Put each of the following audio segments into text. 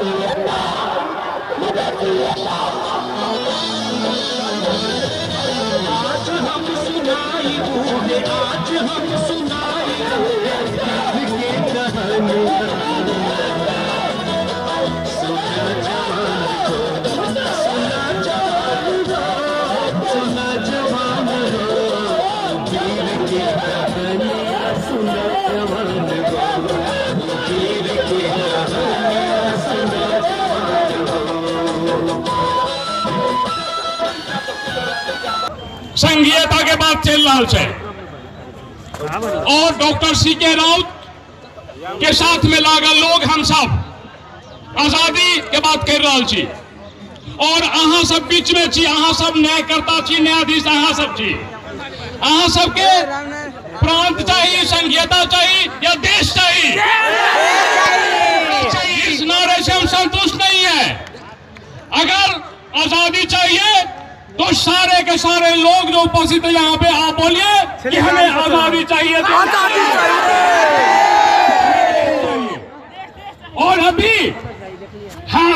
आज हम सुनाई बूढ़े, आज हम सुनाई के कहानियां। सुना जवान हो, सुना जवान हो, सुना जवान हो, वीर की कहानियां सुना जवान हो, वीर की कहानियां सुना जवान हो। संघीयता के बाद चल रहा है और डॉक्टर सी.के. राउत के साथ में लागल लोग हम सब आजादी के बात कर रहा छी और अहाँ सब बीच में छी। अहाँ सब न्यायकर्ता छी, न्यायाधीश अहाँ सब छी। अहाँ सबके प्रांत चाहिए, संघीयता चाहिए या देश चाहिए? इस नारे से हम संतुष्ट नहीं है। अगर आजादी चाहिए तो सारे के सारे लोग जो उपस्थित है यहाँ पे, आप बोलिए कि हमें आजादी चाहिए। और अभी हम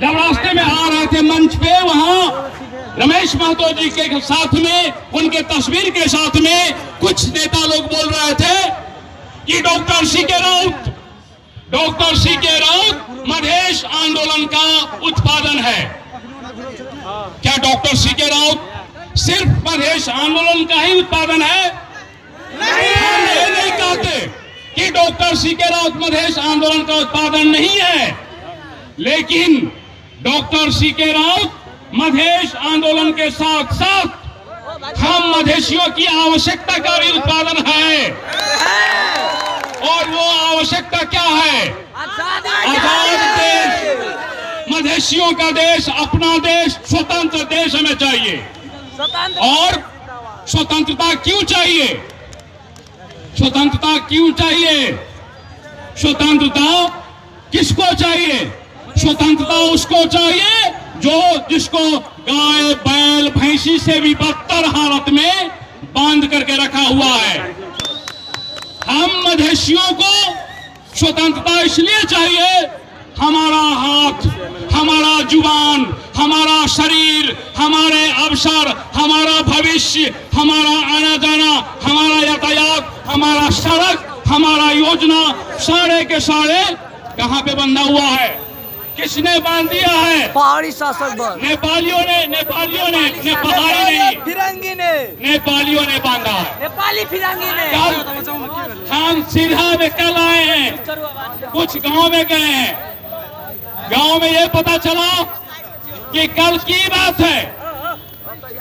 जब रास्ते में आ रहे थे मंच पे, वहाँ रमेश महतो जी के साथ में, उनके तस्वीर के साथ में कुछ नेता लोग बोल रहे थे कि डॉक्टर सी.के. राउत मधेश आंदोलन का उत्पादन है। क्या डॉक्टर सी.के. राउत सिर्फ मधेश आंदोलन का ही उत्पादन है? नहीं। हम ये नहीं कहते कि डॉक्टर सी.के. राउत मधेश आंदोलन का उत्पादन नहीं है, लेकिन डॉक्टर सी.के. राउत मधेश आंदोलन के साथ साथ हम मधेशियों की आवश्यकता का भी उत्पादन है। और वो आवश्यकता क्या है? आजाद देश, मधेशियों का देश, अपना देश, स्वतंत्र देश हमें चाहिए। और स्वतंत्रता क्यों चाहिए? स्वतंत्रता क्यों चाहिए? स्वतंत्रता किसको चाहिए? स्वतंत्रता उसको चाहिए जिसको गाय, बैल, भैंसी से भी बदतर हालत में बांध करके रखा हुआ है। हम मधेशियों को स्वतंत्रता इसलिए चाहिए, हमारा हाथ, हमारा जुबान, हमारा शरीर, हमारे अवसर, हमारा भविष्य, हमारा आना जाना, हमारा यातायात, हमारा सड़क, हमारा योजना, सारे के सारे कहाँ पे बंधा हुआ है? किसने बांध दिया है? पहाड़ी शासक बल। नेपालियों ने पहाड़ी नहीं, फिरंगी ने, नेपालियों ने बांधा है। नेपाली फिरंगी ने। कल हम सीधा में कल आए हैं, कुछ गांव में गए हैं। गांव में ये पता चला कि कल की बात है,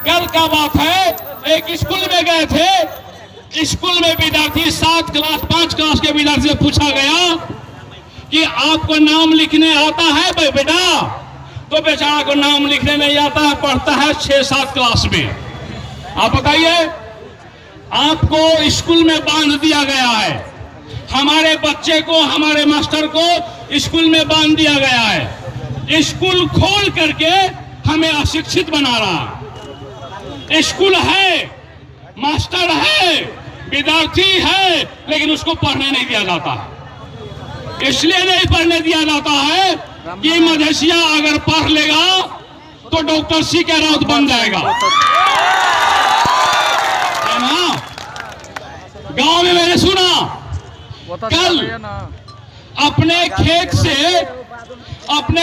कल का बात है, एक स्कूल में गए थे। स्कूल में विद्यार्थी 7 क्लास 5 क्लास के विद्यार्थी से पूछा गया कि आपको नाम लिखने आता है बेटा? तो बेचारा को नाम लिखने नहीं आता है, पढ़ता है 6-7 क्लास में। आप बताइए, आपको स्कूल में बांध दिया गया है, हमारे बच्चे को, हमारे मास्टर को स्कूल में बांध दिया गया है। स्कूल खोल करके हमें अशिक्षित बना रहा। स्कूल है, मास्टर है, विद्यार्थी है, लेकिन उसको पढ़ने नहीं दिया जाता। इसलिए नहीं पढ़ने दिया जाता है कि मधेशिया अगर पढ़ लेगा तो डॉक्टर सी.के. राउत बन जाएगा, है ना? गांव में मैंने सुना कल अपने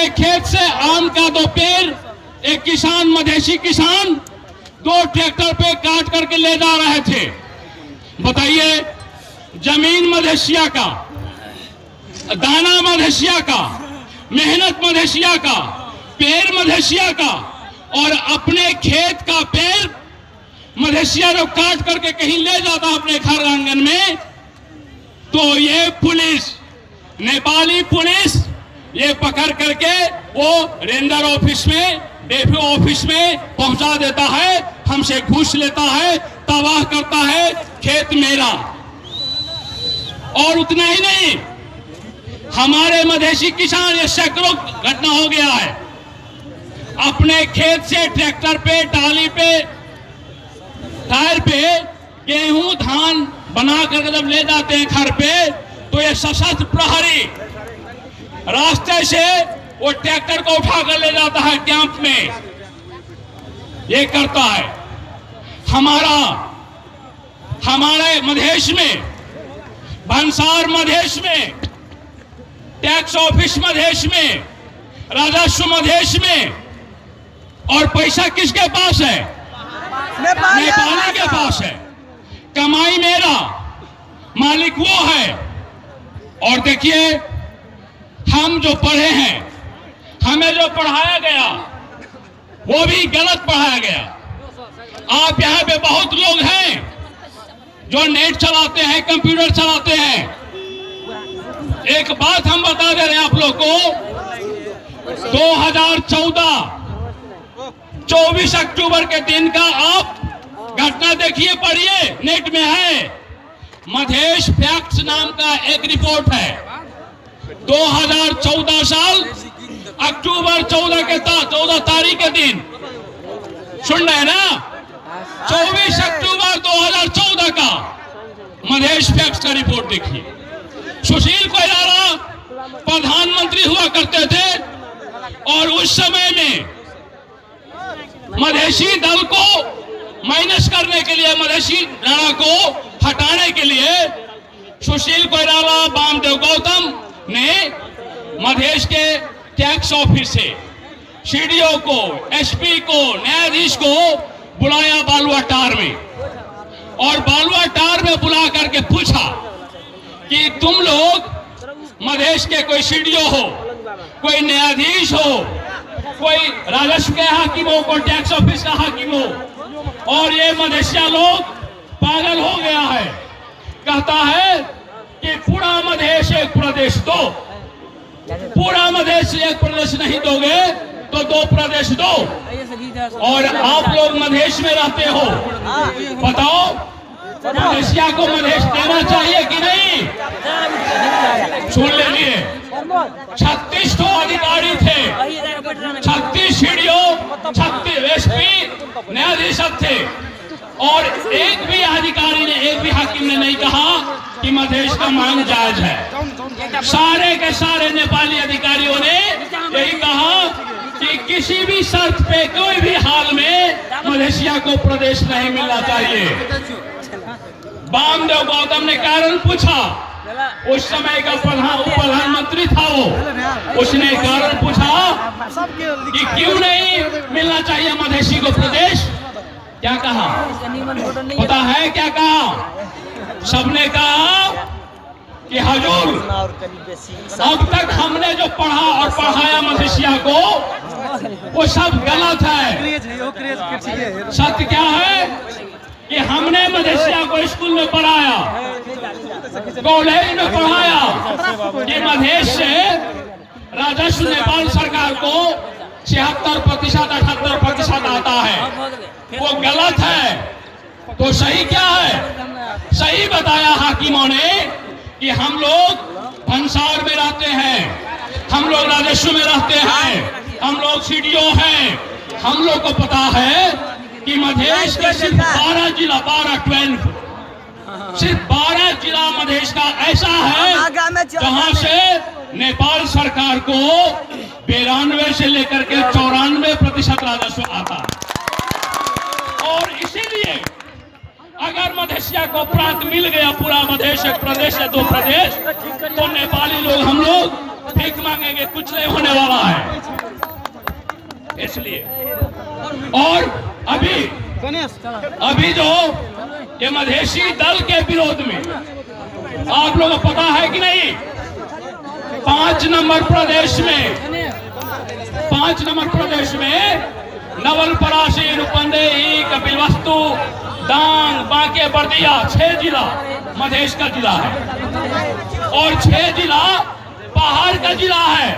खेत से आम का 2 पेड़ एक किसान, मधेशी किसान, 2 ट्रैक्टर पे काट करके ले जा रहे थे। बताइए, जमीन मधेशिया का, दाना मधेशिया का, मेहनत मधेशिया का, पेड़ मधेशिया का, और अपने खेत का पेड़ मधेशिया जब काट करके कहीं ले जाता अपने घर आंगन में, तो ये पुलिस, नेपाली पुलिस, ये पकड़ करके वो रेंजर ऑफिस में, डेफो ऑफिस में पहुंचा देता है, हमसे घूस लेता है, तबाह करता है खेत मेरा। और उतना ही नहीं, हमारे मधेशी किसान, ये सैकड़ों घटना हो गया है, अपने खेत से ट्रैक्टर पे, टाली पे, टायर पे गेहूं धान बना करके जब ले जाते हैं घर पे, तो ये सशस्त्र प्रहरी रास्ते से वो ट्रैक्टर को उठा कर ले जाता है कैंप में, ये करता है। हमारे मधेश में, भंसार मधेश में, टैक्स ऑफिस मधेश में, राजस्व मधेश में, और पैसा किसके पास है? नेपाली के पास है। कमाई मेरा, मालिक वो है। और देखिए, हम जो पढ़े हैं, हमें जो पढ़ाया गया वो भी गलत पढ़ाया गया। आप यहाँ पे बहुत लोग हैं जो नेट चलाते हैं, कंप्यूटर चलाते हैं। एक बात हम बता दे रहे हैं आप लोग को, 24 अक्टूबर के दिन का आप घटना देखिए, पढ़िए, नेट में है। मधेश फैक्ट्स नाम का एक रिपोर्ट है। 2014 साल अक्टूबर 14 तारीख के दिन, सुन रहे हैं ना? 24 अक्टूबर 2014 का मधेश फैक्ट्स का रिपोर्ट देखिए। सुशील कोइराला प्रधानमंत्री हुआ करते थे और उस समय में मधेशी दल को माइनस करने के लिए, मधेशी लड़ा को हटाने के लिए सुशील कोइराला, वामदेव गौतम ने मधेश के टैक्स ऑफिस से सीडीओ को, एसपी को, न्यायाधीश को बुलाया बालुआटार में, और बालुआटार में बुला करके पूछा कि तुम लोग मधेश के कोई सीडीओ हो, कोई न्यायाधीश हो, कोई राजस्व के हाकिम हो, कोई टैक्स ऑफिस का हाकिम हो, और ये मधेशिया लोग पागल हो गया है। कहता है कि पूरा मधेश एक प्रदेश दो, पूरा मधेश एक प्रदेश नहीं दोगे तो 2 प्रदेश दो, और आप लोग मधेश में रहते हो, बताओ मधेशिया को मधेश देना चाहिए कि नहीं? सुन लीजिए, 36 अधिकारी थे, 36 सीडीओ, 36 एसपी, न्यायाधीश थे, और एक भी अधिकारी ने, एक भी हाकिम ने नहीं कहा कि मधेश का मांग जायज है। सारे के सारे नेपाली अधिकारियों ने यही कहा कि किसी भी शर्त पे, कोई भी हाल में मधेशिया को प्रदेश नहीं मिलना चाहिए। वामदेव गौतम ने कारण पूछा, उस समय का प्रधानमंत्री था वो, उसने कारण पूछा कि क्यों नहीं मिलना चाहिए मधेशी को प्रदेश। क्या कहा पता है? क्या कहा? सबने कहा कि हजूर, अब तक हमने जो पढ़ा और पढ़ाया मधेशिया को वो सब गलत है। सत्य क्या है कि हमने मधेशिया को स्कूल में पढ़ाया, कॉलेज में पढ़ाया कि मधेश से राजस्व नेपाल सरकार को 76%, 78% आता है। वो गलत है। तो सही क्या है? सही बताया हाकिमों ने कि हम लोग भंसार में रहते हैं, हम लोग राजस्व में रहते हैं, हम लोग सीडीओ हैं, हम लोग को पता है कि मधेश के सिर्फ 12 जिला, 12 सिर्फ 12 जिला मधेश का ऐसा है जहां से नेपाल सरकार को 92 से लेकर के 94% राजस्व आता है। और इसीलिए अगर मधेशिया को प्रांत मिल गया, पूरा मधेश एक प्रदेश है, 2 प्रदेश, तो नेपाली लोग, हम लोग भीख मांगेंगे, कुछ नहीं होने वाला है। इसलिए और अभी जो ये मधेशी दल के विरोध में, आप लोगों को पता है कि नहीं, 5 नंबर प्रदेश में नवलपरासी, रूपंदेही, कपिलवस्तु, दांग, बांके, बर्दिया, 6 जिला मधेश का जिला है, और 6 जिला पहाड़ का जिला है।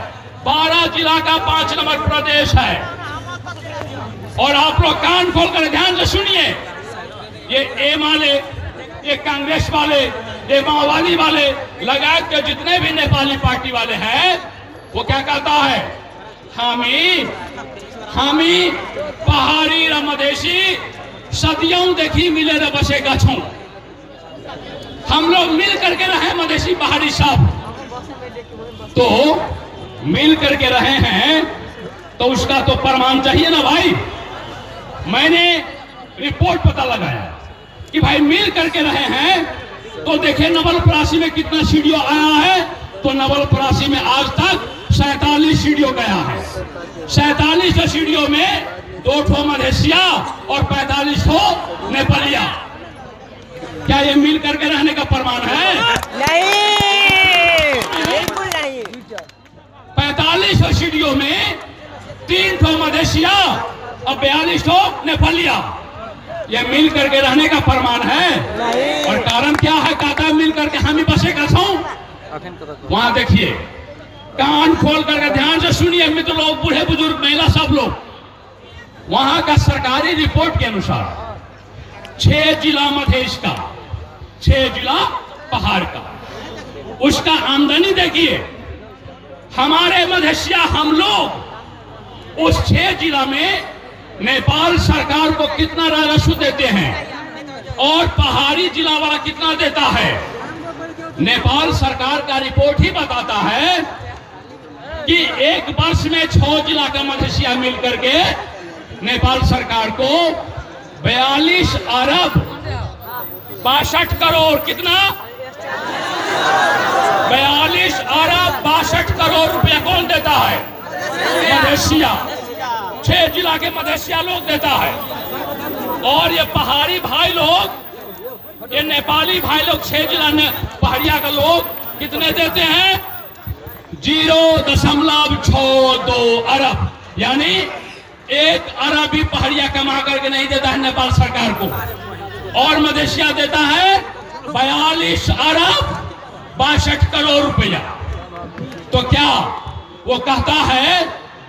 12 जिला का 5 नंबर प्रदेश है। और आप लोग कान खोलकर ध्यान से सुनिए, ये एम वाले, ये कांग्रेस वाले, ये माओवादी वाले लगा के जितने भी नेपाली पार्टी वाले हैं, वो क्या कहता है? हामी पहाड़ी र मधेसी सदियों देखी मिले न बसे गछों। हम लोग मिल करके रहे मधेसी पहाड़ी सब। तो मिल करके रहे हैं तो उसका तो प्रमाण चाहिए ना भाई। मैंने रिपोर्ट पता लगाया कि भाई मिल करके रहे हैं तो देखे नवलपरासी में कितना सीडीओ आया है, तो नवलपरासी में आज तक 47 सीडीओ गया है। 47 सीडीओ में 2 मधेसिया और 45 नेपालिया। क्या ये मिल करके रहने का प्रमाण है? नहीं, बिल्कुल नहीं। 45 सीडीओ में 3 मधेसिया और 42 नेपालिया। ये मिल करके रहने का प्रमाण है? और कारण क्या है? कहता मिल करके हम ही बसे का छो। वहां देखिए, कान खोल करके ध्यान से सुनिए मित्र लोग, बूढ़े बुजुर्ग, महिला, सब लोग। वहां का सरकारी रिपोर्ट के अनुसार 6 जिला मधेश का, 6 जिला पहाड़ का, उसका आमदनी देखिए। हमारे मधेसिया हम लोग उस 6 जिला में नेपाल सरकार को कितना राजस्व देते हैं और पहाड़ी जिला वाला कितना देता है। नेपाल सरकार का रिपोर्ट ही बताता है कि एक वर्ष में 6 जिला का मधेसिया मिलकर के नेपाल सरकार को 42 अरब 62 करोड़, कितना? 42 अरब 62 करोड़ रुपया कौन देता है? मधेसिया। 6 जिला के मधेसिया लोग देता है। और ये पहाड़ी भाई लोग, ये नेपाली भाई लोग 6 जिला ने पहाड़िया का लोग कितने देते हैं? 0.62 अरब, यानी 1 अरब भी पहाड़िया कमा करके नहीं देता है नेपाल सरकार को। और मधेसिया देता है 42 अरब 62 करोड़ रुपया। तो क्या वो कहता है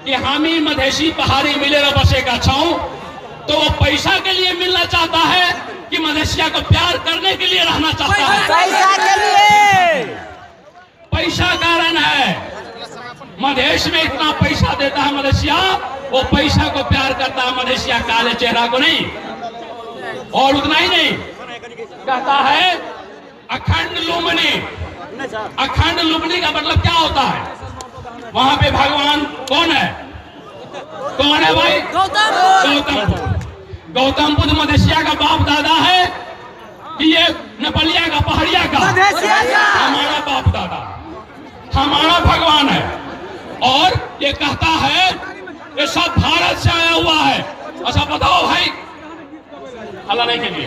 कि हम ही मधेसी पहाड़ी मिले रह बसे का छाऊं, तो वो पैसा के लिए मिलना चाहता है कि मधेसिया को प्यार करने के लिए रहना चाहता है? पैसा के लिए। पैसा कारण है। मधेश में इतना पैसा देता है मधेसिया, वो पैसा को प्यार करता है मधेसिया, काले चेहरा को नहीं। और उतना ही नहीं, कहता है अखंड लुम्बिनी। अखंड लुम्बिनी का मतलब क्या होता है? वहां पे भगवान कौन है? कौन है भाई? गौतम बुद्ध। गौतम बुद्ध मधेसिया का बाप दादा है कि ये नेपालिया का, पहाड़िया का? हमारा बाप दादा, हमारा भगवान है। और ये कहता है ये सब भारत से आया हुआ है। अच्छा बताओ भाई, अल्लाह नहीं के लिए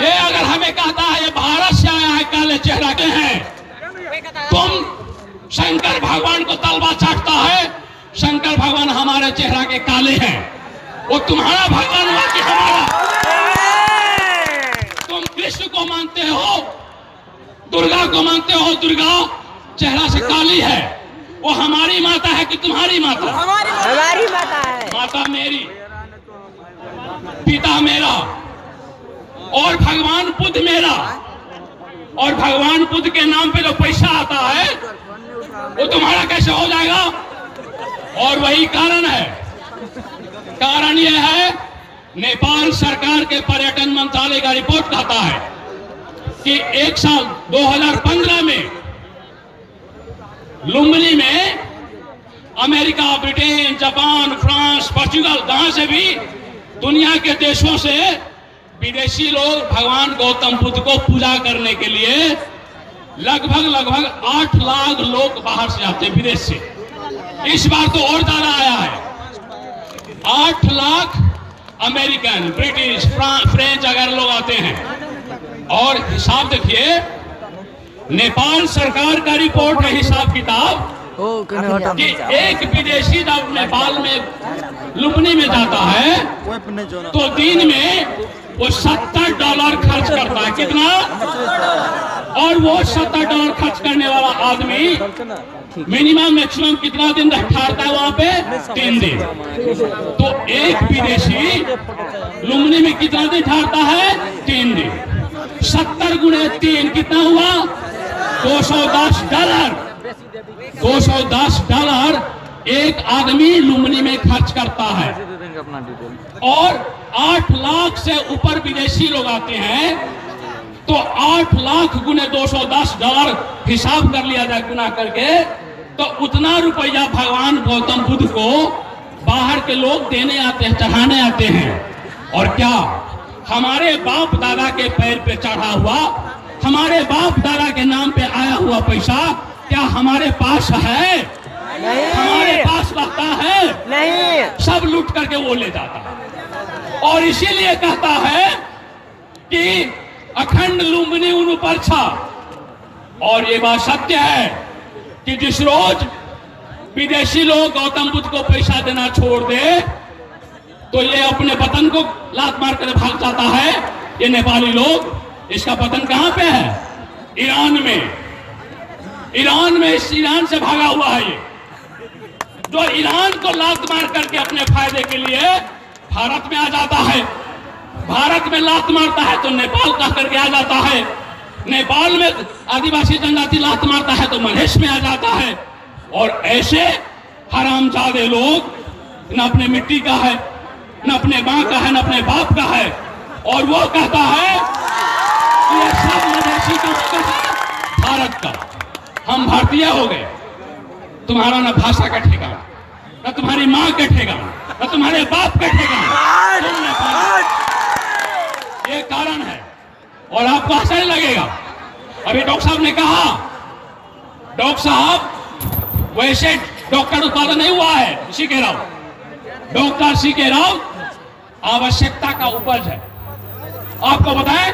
ये अगर हमें कहता है ये भारत से आया है, काले चेहरा के हैं, तुम शंकर भगवान को तलवा चाटता है। शंकर भगवान हमारे चेहरा के काले हैं, वो तुम्हारा भगवान हुआ कि हमारा? तुम कृष्ण को मानते हो, दुर्गा को मानते हो, दुर्गा चेहरा से काली है, वो हमारी माता है कि तुम्हारी माता? हमारी माता है। माता मेरी, पिता मेरा, और भगवान बुद्ध मेरा। और भगवान बुद्ध के नाम पे जो पैसा आता है वो तुम्हारा कैसे हो जाएगा? और वही कारण है। कारण यह है, नेपाल सरकार के पर्यटन मंत्रालय का रिपोर्ट कहता है कि एक साल 2015 में लुम्बिनी में America, Britain, Japan, France, Portugal, जहां से भी दुनिया के देशों से विदेशी लोग भगवान गौतम बुद्ध को पूजा करने के लिए लगभग 8 लाख लोग बाहर से आते हैं, विदेश से। इस बार तो और ज्यादा आया है। 8 लाख अमेरिकन, ब्रिटिश, फ्रेंच वगैरह लोग आते हैं। और हिसाब देखिए, नेपाल सरकार का रिपोर्ट है, हिसाब किताब, कि एक विदेशी जब नेपाल में लुम्बिनी में जाता है तो दिन में वो $70 खर्च करता है। कितना? और वो $70 खर्च करने वाला आदमी मिनिमम मैक्सिमम कितना दिन ठहरता है वहां पे? 3 दिन। तो एक विदेशी लुम्बिनी में कितना दिन ठहरता है? 3 दिन। 70 गुणे 3 कितना हुआ? $210। $210 एक आदमी लुम्बिनी में खर्च करता है। और 8 लाख से ऊपर विदेशी लोग आते हैं, तो 8 लाख गुने $210 हिसाब कर लिया जाए गुना करके, तो उतना रुपया भगवान गौतम बुद्ध को बाहर के लोग देने आते हैं, चढ़ाने आते हैं। और क्या हमारे बाप दादा के पैर पे चढ़ा हुआ, हमारे बाप दादा के नाम पे आया हुआ पैसा क्या हमारे पास है? नहीं। हमारे पास रहता है? नहीं। सब लूट करके वो ले जाता है। और इसीलिए कहता है कि अखंड लुम्बिनी उन पर छा। और ये बात सत्य है कि जिस रोज विदेशी लोग गौतम बुद्ध को पैसा देना छोड़ दे तो ये अपने वतन को लात मार कर भाग जाता है। ये नेपाली लोग, इसका वतन कहां पे है? ईरान में। ईरान में, इस ईरान से भागा हुआ है ये, जो ईरान को लात मार करके अपने फायदे के लिए भारत में आ जाता है। भारत में लात मारता है तो नेपाल कह करके आ जाता है। नेपाल में आदिवासी जनजाति लात मारता है तो मधेश में आ जाता है। और ऐसे हरामजादे लोग न अपने मिट्टी का है, न अपने मां का है, न अपने बाप का है। और वो कहता है कि ये सब मधेशी का है, भारत का। हम भारतीय हो गए। तुम्हारा न भाषा का ठिकाना, न तुम्हारी मां का ठिकाना, न तुम्हारे बाप का ठिकाना। तुम नेपाली। ये कारण है। और आपको आश्चर्य लगेगा, अभी डॉक्टर साहब ने कहा, डॉक्टर साहब वैसे डॉक्टर उत्पादन नहीं हुआ है C K Rao. Doctor C K Rao आवश्यकता का उपज है। आपको बताएं,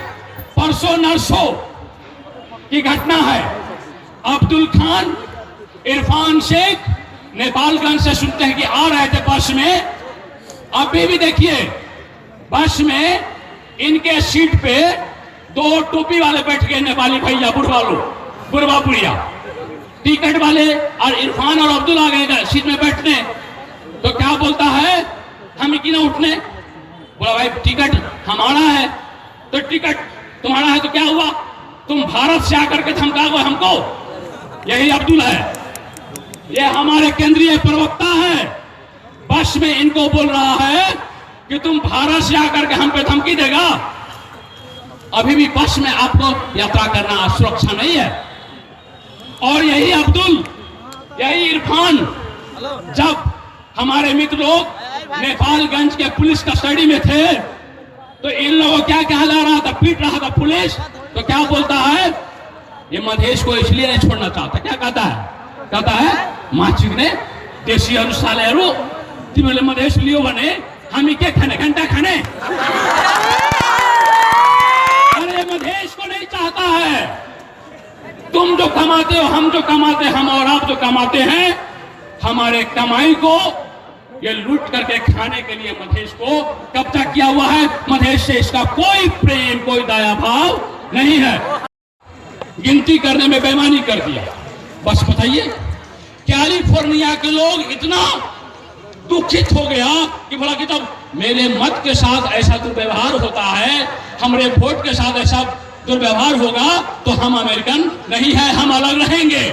परसों नरसों की घटना है। अब्दुल खान, इरफान शेख नेपालगंज से सुनते हैं कि आ रहे थे बस में। अभी भी देखिए, बस में इनके सीट पे दो टोपी वाले बैठ गए, नेपाली भैया, बुढ़वा लोग, बुढ़वा बुढ़िया। टिकट वाले और इरफान और अब्दुल आ गए सीट में बैठने। तो क्या बोलता है, हम क्यों ना उठने? बोला भाई टिकट हमारा है। तो टिकट तुम्हारा है तो क्या हुआ? तुम भारत से आकर के धमका गए हमको। यही अब्दुल है, ये हमारे केंद्रीय प्रवक्ता है। बस में इनको बोल रहा है कि तुम भारत से आकर के हम पे धमकी देगा। अभी भी बस में आपको यात्रा करना सुरक्षा नहीं है। और यही अब्दुल, यही इरफान, जब हमारे मित्र लोग नेपालगंज के पुलिस कस्टडी में थे तो इन लोगों क्या कहला रहा था, पीट रहा था पुलिस। तो क्या बोलता है, ये मधेश को इसलिए नहीं छोड़ना चाहता। क्या कहता है? कहता है माचिक ने देशी अनुसार तिमले मधेश लियो बने हम क्या खाने, घंटा खाने। अरे मधेश को नहीं चाहता है। तुम जो कमाते हो, हम जो कमाते, हम और आप जो कमाते हैं, हमारे कमाई को ये लूट करके खाने के लिए मधेश को कब्जा किया हुआ है। मधेश से इसका कोई प्रेम, कोई दया भाव नहीं है। गिनती करने में बेईमानी कर दिया। बस बताइए, कैलिफोर्निया के लोग इतना दुखित हो गया कि बोला कि जब मेरे मत के साथ ऐसा दुर्व्यवहार होता है, हमारे वोट के साथ ऐसा दुर्व्यवहार होगा तो हम अमेरिकन नहीं है, हम अलग रहेंगे।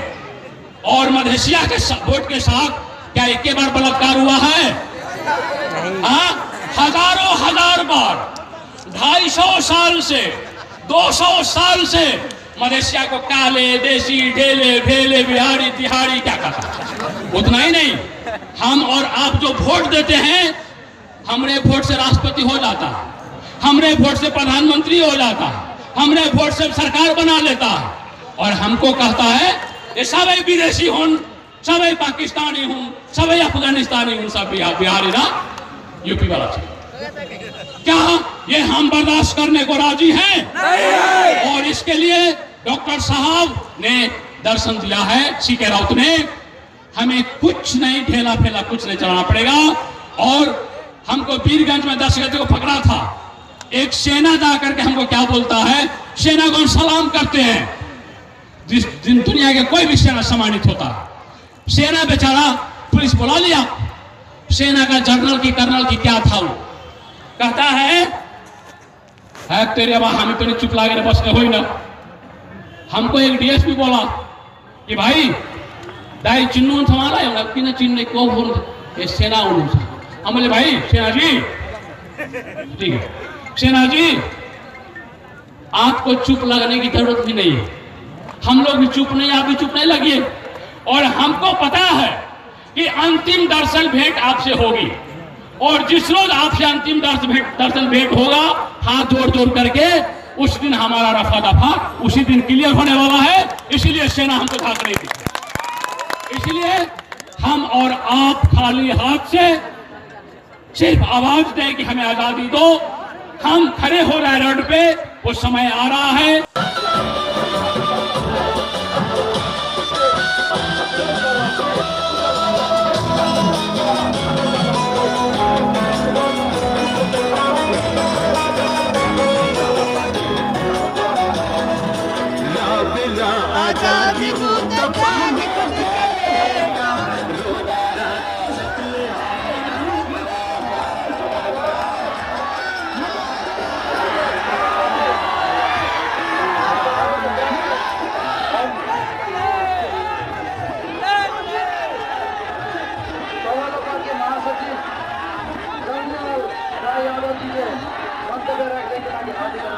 और मधेशिया के वोट के साथ क्या एक ही बार बलात्कार हुआ है? हजारों हजार बार। 250 साल से, 200 साल से मधेशिया को काले, देसी, ढेले, भेले, बिहारी, तिहाड़ी क्या कहता। उतना ही नहीं, हम और आप जो वोट देते हैं, हमरे वोट से राष्ट्रपति हो जाता, हमरे वोट से प्रधानमंत्री हो जाता, हमरे वोट से सरकार बना लेता। और हमको कहता है ये सब विदेशी हूं, सब पाकिस्तानी हूं, सब अफगानिस्तानी हूं, सब बिहारी ना यूपी वाला। क्या ये हम बर्दाश्त करने को राजी हैं? और इसके लिए डॉक्टर साहब ने दर्शन दिया है, सीके राउत ने। हमें कुछ नहीं ढेला फेला, कुछ नहीं चलाना पड़ेगा। और हमको वीरगंज में 10 गज को पकड़ा था। एक सेना जाकर के हमको क्या बोलता है, सेना को हम सलाम करते हैं। जिस दिन दुनिया के कोई भी सेना सम्मानित होता, सेना बेचारा पुलिस बुला लिया। सेना का जनरल की, कर्नल की क्या था, वो कहता है तेरे हमें तो चुप लागे बस हो ही ना। हमको एक डीएसपी बोला कि भाई दाई चिन्ह संभाला है कि ना, चिन्ह को बोल सेना। हम बोले भाई सेना जी, ठीक है सेना जी, आपको चुप लगने की जरूरत भी नहीं है। हम लोग भी चुप नहीं, आप भी चुप नहीं लगिए। और हमको पता है कि अंतिम दर्शन भेंट आपसे होगी, और जिस रोज आपसे अंतिम दर्शन भेंट होगा हाथ जोड़ जोड़ करके, उस दिन हमारा रफा दफा उसी दिन क्लियर होने वाला है। इसीलिए सेना हमको भाग रही थी। इसलिए हम और आप खाली हाथ से सिर्फ आवाज दें कि हमें आजादी दो। हम खड़े हो रहे रोड पे, वो समय आ रहा है। आजादी को दबाने महासचिव राय यादव जी के मंतव्य रखने के लिए